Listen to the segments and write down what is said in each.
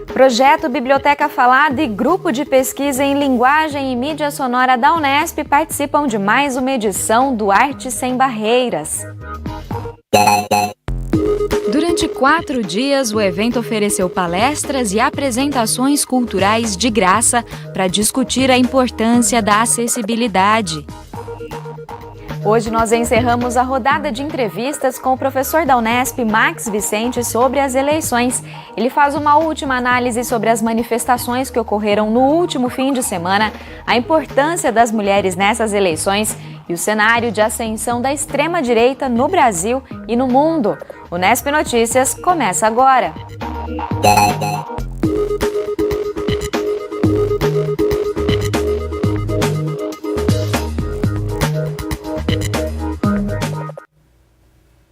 Projeto Biblioteca Falada e Grupo de Pesquisa em Linguagem e Mídia Sonora da Unesp participam de mais uma edição do Arte Sem Barreiras. Durante 4 dias, o evento ofereceu palestras e apresentações culturais de graça para discutir a importância da acessibilidade. Hoje nós encerramos a rodada de entrevistas com o professor da Unesp, Max Vicente, sobre as eleições. Ele faz uma última análise sobre as manifestações que ocorreram no último fim de semana, a importância das mulheres nessas eleições e o cenário de ascensão da extrema-direita no Brasil e no mundo. O Unesp Notícias começa agora.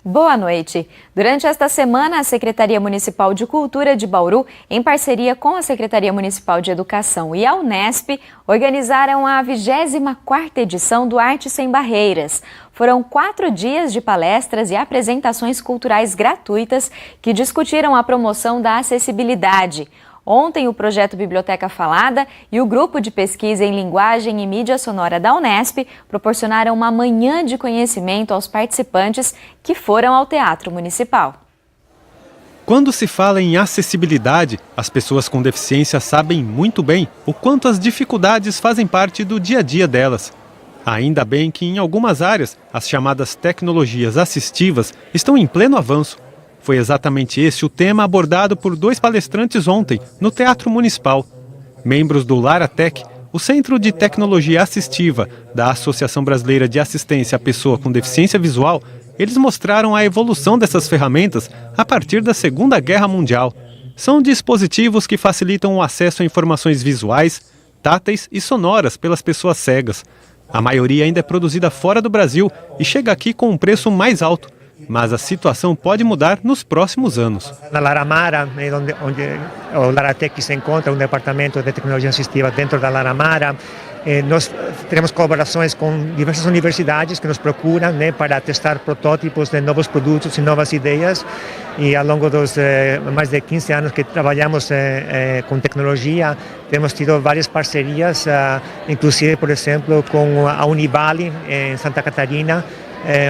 Boa noite. Durante esta semana, a Secretaria Municipal de Cultura de Bauru, em parceria com a Secretaria Municipal de Educação e a Unesp, organizaram a 24ª edição do Arte Sem Barreiras. Foram 4 dias de palestras e apresentações culturais gratuitas que discutiram a promoção da acessibilidade. Ontem, o projeto Biblioteca Falada e o Grupo de Pesquisa em Linguagem e Mídia Sonora da Unesp proporcionaram uma manhã de conhecimento aos participantes que foram ao Teatro Municipal. Quando se fala em acessibilidade, as pessoas com deficiência sabem muito bem o quanto as dificuldades fazem parte do dia a dia delas. Ainda bem que em algumas áreas, as chamadas tecnologias assistivas estão em pleno avanço. Foi exatamente esse o tema abordado por 2 palestrantes ontem, no Teatro Municipal. Membros do LaraTech, o Centro de Tecnologia Assistiva da Associação Brasileira de Assistência à Pessoa com Deficiência Visual, eles mostraram a evolução dessas ferramentas a partir da Segunda Guerra Mundial. São dispositivos que facilitam o acesso a informações visuais, táteis e sonoras pelas pessoas cegas. A maioria ainda é produzida fora do Brasil e chega aqui com um preço mais alto. Mas a situação pode mudar nos próximos anos. Na Laramara, onde o LaraTech se encontra, um departamento de tecnologia assistiva dentro da Laramara, nós temos colaborações com diversas universidades que nos procuram, para testar protótipos de novos produtos e novas ideias. E ao longo dos mais de 15 anos que trabalhamos com tecnologia, temos tido várias parcerias, inclusive, por exemplo, com a Univale, em Santa Catarina,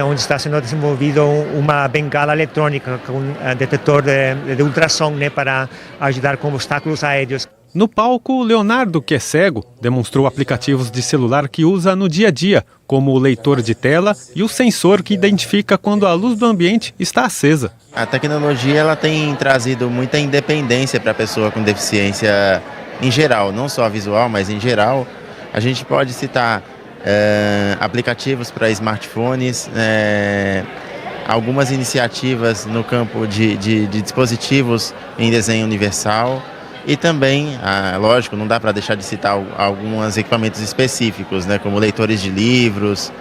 onde está sendo desenvolvido uma bengala eletrônica com detetor de ultrassom, para ajudar com obstáculos aéreos. No palco, Leonardo, que é cego, demonstrou aplicativos de celular que usa no dia a dia, como o leitor de tela e o sensor que identifica quando a luz do ambiente está acesa. A tecnologia ela tem trazido muita independência para a pessoa com deficiência em geral, não só visual, mas em geral. A gente pode citar aplicativos para smartphones, algumas iniciativas no campo de dispositivos em desenho universal e também, lógico, não dá para deixar de citar alguns equipamentos específicos, como leitores de livros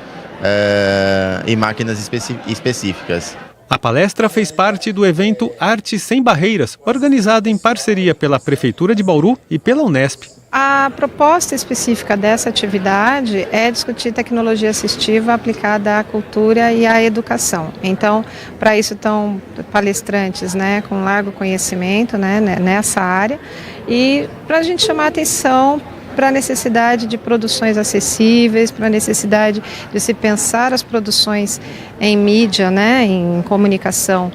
e máquinas específicas. A palestra fez parte do evento Arte Sem Barreiras, organizado em parceria pela Prefeitura de Bauru e pela Unesp. A proposta específica dessa atividade é discutir tecnologia assistiva aplicada à cultura e à educação. Então, para isso estão palestrantes, com largo conhecimento, nessa área, e para a gente chamar a atenção para a necessidade de produções acessíveis, para a necessidade de se pensar as produções em mídia, em comunicação,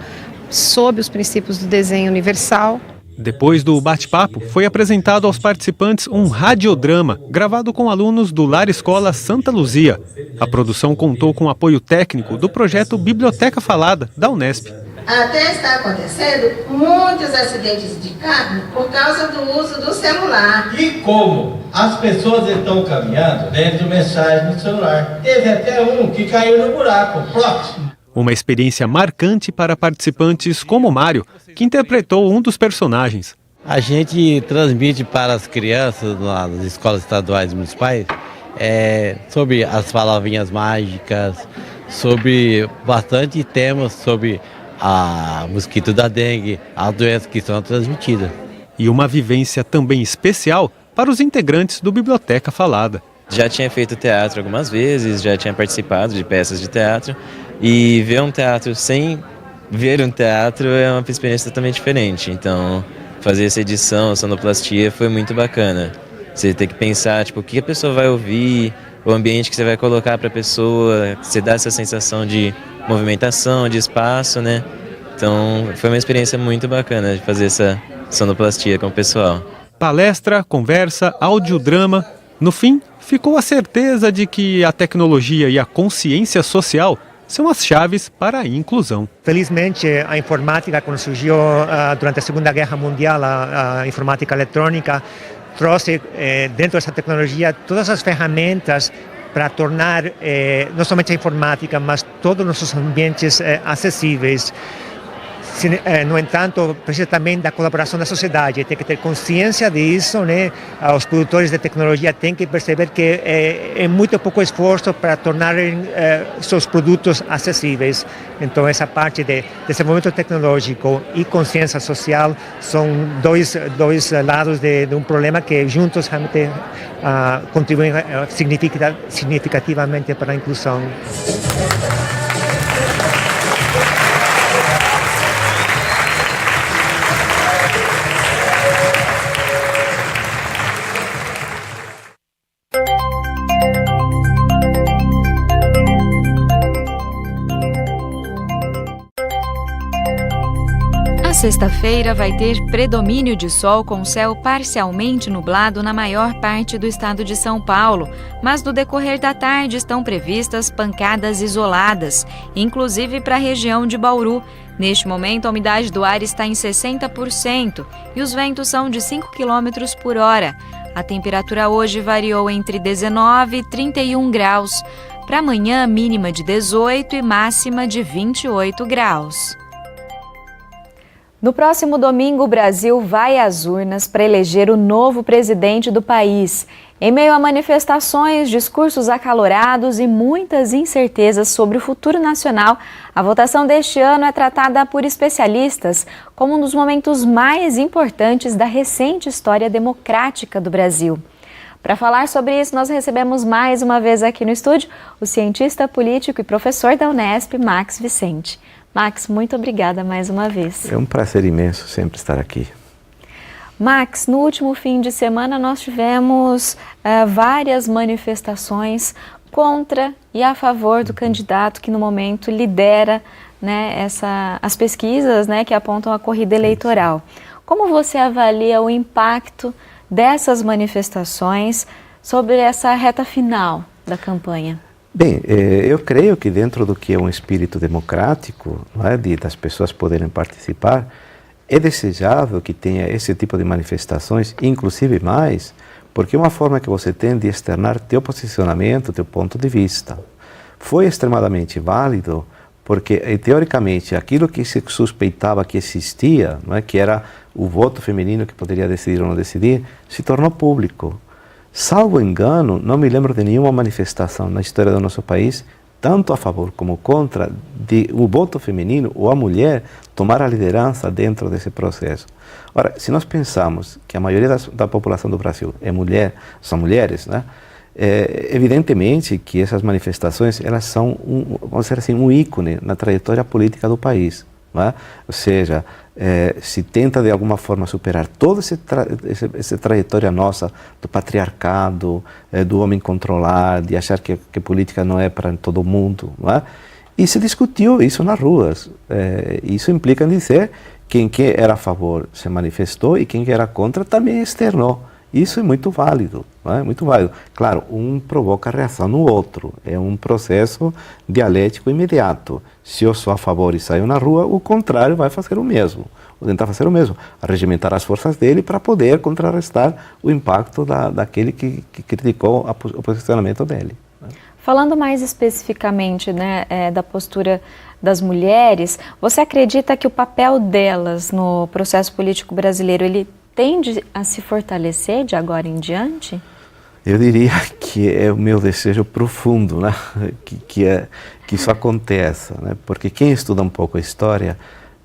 sob os princípios do desenho universal. Depois do bate-papo, foi apresentado aos participantes um radiodrama gravado com alunos do Lar Escola Santa Luzia. A produção contou com o apoio técnico do projeto Biblioteca Falada, da Unesp. Até está acontecendo muitos acidentes de carro por causa do uso do celular. E como as pessoas estão caminhando, lendo mensagem no celular. Teve até um que caiu no buraco, próximo. Uma experiência marcante para participantes como o Mário, que interpretou um dos personagens. A gente transmite para as crianças nas escolas estaduais e municipais sobre as palavrinhas mágicas, sobre bastante temas sobre a mosquito da dengue, as doenças que são transmitidas. E uma vivência também especial para os integrantes do Biblioteca Falada. Já tinha feito teatro algumas vezes, já tinha participado de peças de teatro, e ver um teatro sem ver um teatro é uma experiência totalmente diferente. Então, fazer essa edição, sonoplastia, foi muito bacana. Você tem que pensar, tipo, o que a pessoa vai ouvir, o ambiente que você vai colocar para a pessoa, você dá essa sensação de movimentação, de espaço, né? Então, foi uma experiência muito bacana de fazer essa sonoplastia com o pessoal. Palestra, conversa, audiodrama. No fim, ficou a certeza de que a tecnologia e a consciência social são as chaves para a inclusão. Felizmente, a informática, quando surgiu durante a Segunda Guerra Mundial, a informática eletrônica, trouxe dentro dessa tecnologia todas as ferramentas para tornar não somente a informática, mas todos os nossos ambientes acessíveis. No entanto, precisa também da colaboração da sociedade, tem que ter consciência disso, né? Os produtores de tecnologia têm que perceber que é muito pouco esforço para tornarem seus produtos acessíveis. Então, essa parte de desenvolvimento tecnológico e consciência social são dois lados de um problema que juntos realmente contribuem significativamente para a inclusão. Sexta-feira vai ter predomínio de sol com céu parcialmente nublado na maior parte do estado de São Paulo, mas no decorrer da tarde estão previstas pancadas isoladas, inclusive para a região de Bauru. Neste momento, a umidade do ar está em 60% e os ventos são de 5 km por hora. A temperatura hoje variou entre 19 e 31 graus. Para amanhã, mínima de 18 e máxima de 28 graus. No próximo domingo, o Brasil vai às urnas para eleger o novo presidente do país. Em meio a manifestações, discursos acalorados e muitas incertezas sobre o futuro nacional, a votação deste ano é tratada por especialistas como um dos momentos mais importantes da recente história democrática do Brasil. Para falar sobre isso, nós recebemos mais uma vez aqui no estúdio o cientista político e professor da Unesp, Max Vicente. Max, muito obrigada mais uma vez. É um prazer imenso sempre estar aqui. Max, no último fim de semana nós tivemos várias manifestações contra e a favor do candidato que no momento lidera, né, as pesquisas, né, que apontam a corrida eleitoral. Como você avalia o impacto dessas manifestações sobre essa reta final da campanha? Bem, eu creio que dentro do que é um espírito democrático, não é, das pessoas poderem participar, é desejável que tenha esse tipo de manifestações, inclusive mais, porque é uma forma que você tem de externar teu posicionamento, teu ponto de vista. Foi extremamente válido porque, teoricamente, aquilo que se suspeitava que existia, não é, que era o voto feminino que poderia decidir ou não decidir, se tornou público. Salvo engano, não me lembro de nenhuma manifestação na história do nosso país, tanto a favor como contra, de o voto feminino ou a mulher tomar a liderança dentro desse processo. Ora, se nós pensamos que a maioria da população do Brasil é mulher, são mulheres, né? Evidentemente que essas manifestações elas são vamos dizer assim, um ícone na trajetória política do país. Não é? Ou seja, se tenta de alguma forma superar toda essa trajetória nossa do patriarcado, do homem controlar, de achar que política não é para todo mundo, não é? E se discutiu isso nas ruas. Isso implica dizer que quem era a favor se manifestou e quem era contra também externou. Isso é muito válido, não é? Muito válido. Claro, um provoca reação no outro, é um processo dialético imediato. Se eu sou a favor e saio na rua, o contrário vai fazer o mesmo, ou tentar fazer o mesmo, regimentar as forças dele para poder contrarrestar o impacto daquele que criticou o posicionamento dele. Falando mais especificamente, né, da postura das mulheres, você acredita que o papel delas no processo político brasileiro, ele tende a se fortalecer de agora em diante? Eu diria que é o meu desejo profundo, né? que isso aconteça, né? Porque quem estuda um pouco a história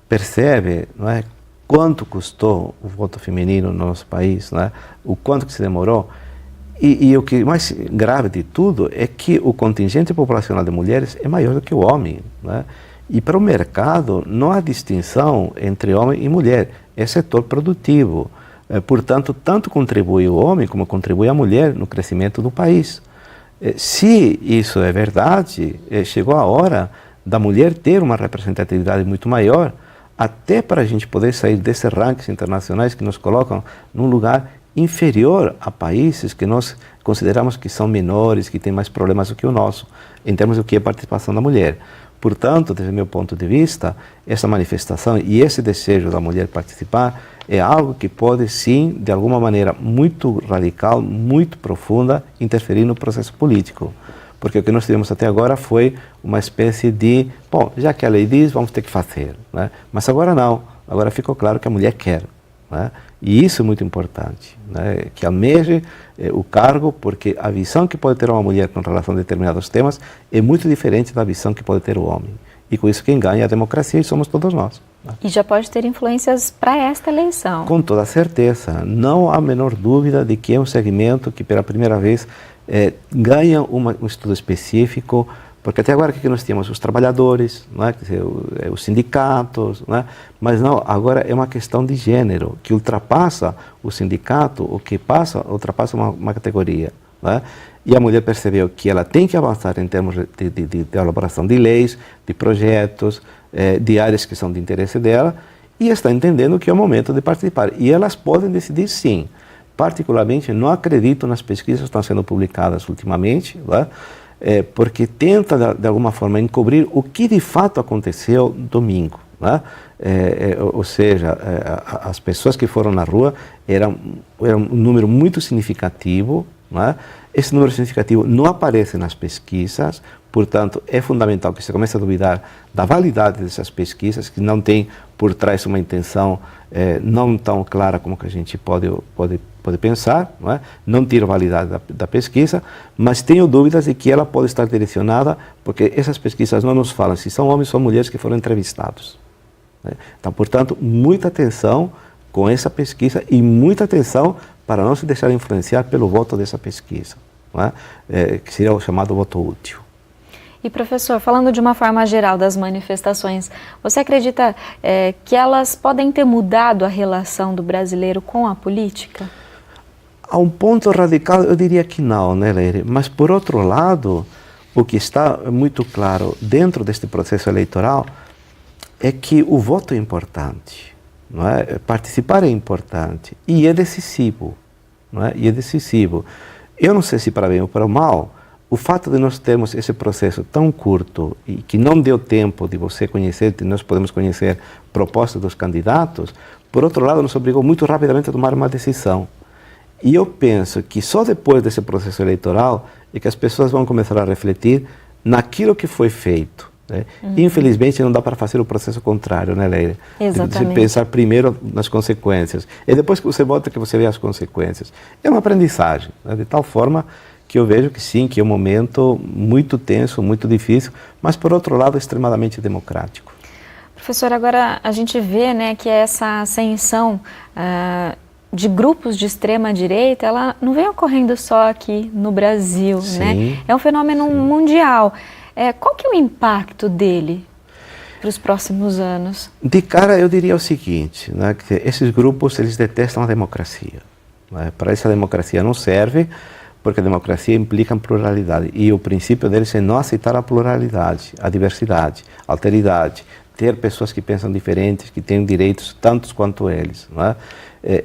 percebe, não é, quanto custou o voto feminino no nosso país, né? O quanto que se demorou. E o que mais grave de tudo é que o contingente populacional de mulheres é maior do que o homem, né? E para o mercado não há distinção entre homem e mulher, é setor produtivo. Portanto, tanto contribui o homem como contribui a mulher no crescimento do país. Se isso é verdade, chegou a hora da mulher ter uma representatividade muito maior, até para a gente poder sair desses rankings internacionais que nos colocam num lugar inferior a países que nós consideramos que são menores, que têm mais problemas do que o nosso, em termos do que é participação da mulher. Portanto, desde o meu ponto de vista, essa manifestação e esse desejo da mulher participar é algo que pode, sim, de alguma maneira muito radical, muito profunda, interferir no processo político. Porque o que nós tivemos até agora foi uma espécie de, bom, já que a lei diz, vamos ter que fazer. Né? Mas agora não, agora ficou claro que a mulher quer. Né? E isso é muito importante, né? Que almeje o cargo, porque a visão que pode ter uma mulher com relação a determinados temas é muito diferente da visão que pode ter o homem. E com isso quem ganha é a democracia e somos todos nós. Né? E já pode ter influências para esta eleição. Com toda certeza. Não há a menor dúvida de que é um segmento que pela primeira vez ganha um estudo específico, porque até agora o que nós tínhamos? Os trabalhadores, não é? Quer dizer, os sindicatos, não é? Mas não, agora é uma questão de gênero, que ultrapassa o sindicato, o que ultrapassa uma categoria. Não é? E a mulher percebeu que ela tem que avançar em termos de elaboração de leis, de projetos, de áreas que são de interesse dela, e está entendendo que é o momento de participar. E elas podem decidir sim. Particularmente, não acredito nas pesquisas que estão sendo publicadas ultimamente, não é? Porque tenta, de alguma forma, encobrir o que de fato aconteceu domingo. Né? Ou seja, as pessoas que foram na rua eram um número muito significativo. Né? Esse número significativo não aparece nas pesquisas, portanto, é fundamental que se comece a duvidar da validade dessas pesquisas, que não tem por trás uma intenção não tão clara como que a gente pode pensar, não é? Não tira a validade da pesquisa, mas tenho dúvidas de que ela pode estar direcionada, porque essas pesquisas não nos falam se são homens ou mulheres que foram entrevistados. Né? Então, portanto, muita atenção com essa pesquisa e muita atenção para não se deixar influenciar pelo voto dessa pesquisa, não é? Que seria o chamado voto útil. E professor, falando de uma forma geral das manifestações, você acredita que elas podem ter mudado a relação do brasileiro com a política? A um ponto radical eu diria que não, né, Leire? Mas por outro lado, o que está muito claro dentro deste processo eleitoral é que o voto é importante, não é? Participar é importante e é decisivo, não é? E é decisivo. Eu não sei se para bem ou para o mal, o fato de nós termos esse processo tão curto e que não deu tempo de você conhecer, de nós podemos conhecer propostas dos candidatos, por outro lado, nos obrigou muito rapidamente a tomar uma decisão. E eu penso que só depois desse processo eleitoral é que as pessoas vão começar a refletir naquilo que foi feito. Né? Infelizmente, não dá para fazer o processo contrário, né, Leire? Exatamente. De pensar primeiro nas consequências. E depois que você vota, que você vê as consequências. É uma aprendizagem, né? De tal forma que eu vejo que sim, que é um momento muito tenso, muito difícil, mas por outro lado extremamente democrático. Professor, agora a gente vê, né, que essa ascensão de grupos de extrema direita, ela não vem ocorrendo só aqui no Brasil, sim, né? É um fenômeno mundial. Qual que é o impacto dele para os próximos anos? De cara eu diria o seguinte, né, que esses grupos eles detestam a democracia. Né? Para essa democracia não serve, porque a democracia implica pluralidade e o princípio deles é não aceitar a pluralidade, a diversidade, a alteridade, ter pessoas que pensam diferentes, que têm direitos tantos quanto eles. Não é?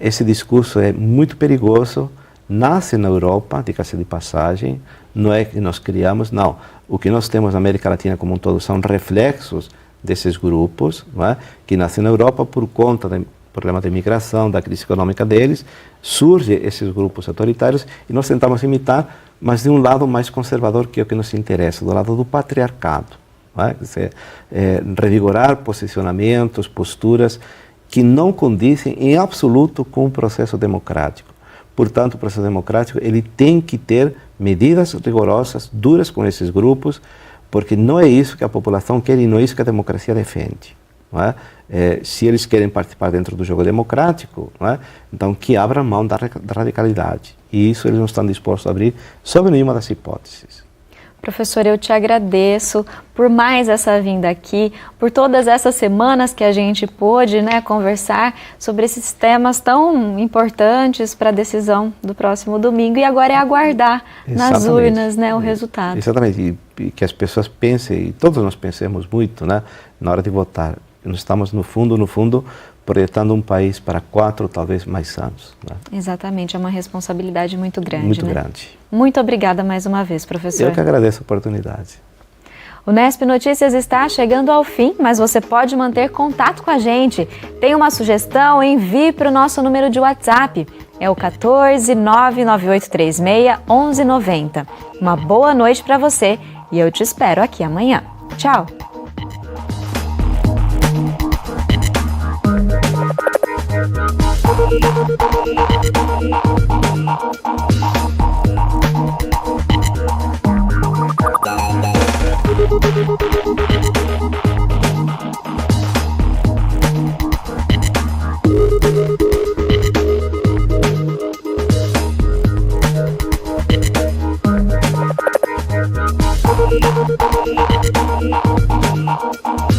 Esse discurso é muito perigoso, nasce na Europa, diga-se de passagem, não é que nós criamos, não. O que nós temos na América Latina como um todo são reflexos desses grupos, não é? Que nascem na Europa por conta do problema da imigração, da crise econômica deles, surgem esses grupos autoritários e nós tentamos imitar, mas de um lado mais conservador, que é o que nos interessa, do lado do patriarcado. Não é? Quer dizer, revigorar posicionamentos, posturas que não condizem em absoluto com o processo democrático. Portanto, o processo democrático ele tem que ter medidas rigorosas, duras com esses grupos, porque não é isso que a população quer e não é isso que a democracia defende. Não é? Se eles querem participar dentro do jogo democrático, não é? Então que abram mão da radicalidade. E isso eles não estão dispostos a abrir sob nenhuma das hipóteses. Professor, eu te agradeço por mais essa vinda aqui, por todas essas semanas que a gente pôde, né, conversar sobre esses temas tão importantes para a decisão do próximo domingo, e agora é aguardar nas urnas, né, o resultado. Exatamente, e que as pessoas pensem, e todos nós pensemos muito, né, na hora de votar. Nós estamos, no fundo, projetando um país para 4, talvez mais anos. Né? Exatamente, é uma responsabilidade muito grande. Muito né? grande. Muito obrigada mais uma vez, professor. Eu que agradeço a oportunidade. O Nesp Notícias está chegando ao fim, mas você pode manter contato com a gente. Tem uma sugestão? Envie para o nosso número de WhatsApp. É o 14998361190. Uma boa noite para você e eu te espero aqui amanhã. Tchau! Thank you.